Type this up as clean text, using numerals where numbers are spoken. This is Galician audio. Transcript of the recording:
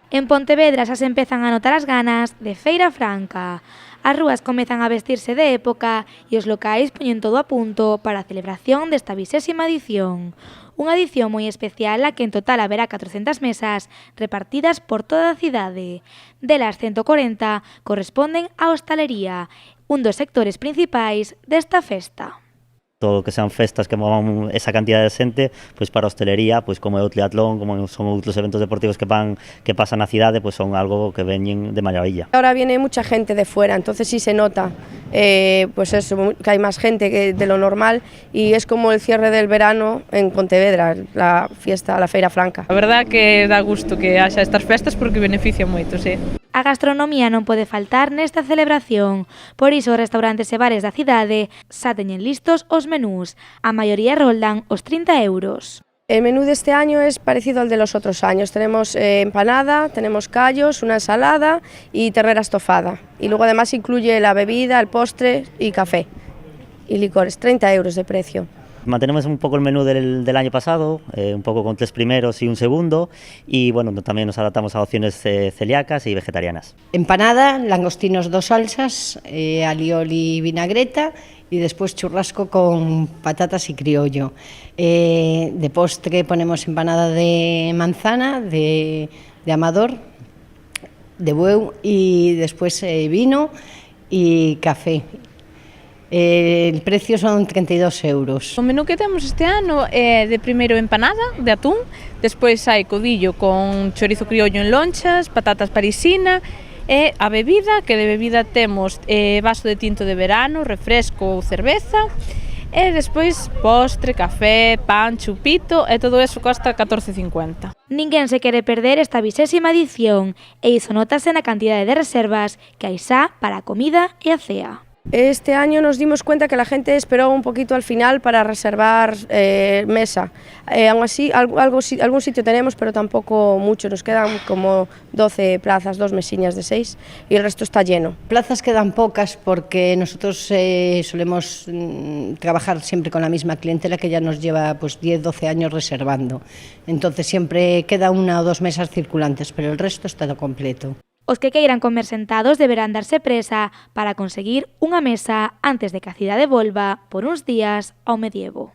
En Pontevedra xa se empezan a notar as ganas de Feira Franca. As rúas comezan a vestirse de época e os locais poñen todo a punto para a celebración desta 20ª edición. Unha edición moi especial a que en total haberá 400 mesas repartidas por toda a cidade. Delas 140 corresponden á hostalería, un dos sectores principais desta festa. Todo o que sean festas que movan esa cantidad de xente, pois para a hostelería, pois como é o triatlón, como son outros eventos deportivos que pasan na cidade, pois son algo que veñen de maravilla. Ahora viene mucha gente de fuera, entonces sí se nota pues eso, que hay más gente que de lo normal y es como el cierre del verano en Pontevedra, la fiesta, la Feira Franca. A verdad que dá gusto que haxa estas festas porque benefician moito, sí. A gastronomía non pode faltar nesta celebración, por iso os restaurantes e bares da cidade xa teñen listos os menús. A maioría roldan os 30 euros. El menú de este año es parecido al de los otros años. Tenemos empanada, tenemos callos, una ensalada y ternera estofada. Y luego además incluye la bebida, el postre y café y licores, 30 euros de precio. Mantenemos un poco el menú del año pasado, un poco con 3 primeros y un segundo, y bueno, también nos adaptamos a opciones celíacas y vegetarianas. Empanada, langostinos 2 salsas, alioli y vinagreta, y después churrasco con patatas y criollo. De postre ponemos empanada de manzana, de amador, de bueu, y después vino y café. El precio son 32 euros. O menú que temos este ano é de primeiro empanada de atún, despois hai codillo con chorizo criollo en lonchas, patatas parisina e a bebida, que de bebida temos vaso de tinto de verano, refresco ou cerveza e despois postre, café, pan, chupito e todo eso costa 14,50. Ninguén se quere perder esta 20ª edición e iso notase na cantidade de reservas que hai xa para a comida e a cea. Este año nos dimos cuenta que la gente esperó un poquito al final para reservar mesa. Aún así, algún sitio tenemos, pero tampoco mucho. Nos quedan como 12 plazas, 2 mesiñas de 6 y el resto está lleno. Plazas quedan pocas porque nosotros solemos trabajar siempre con la misma clientela que ya nos lleva pues 10-12 años reservando. Entonces siempre queda 1 o 2 mesas circulantes, pero el resto está completo. Os que queiran comer sentados deberán darse presa para conseguir unha mesa antes de que a cidade volva por uns días ao medievo.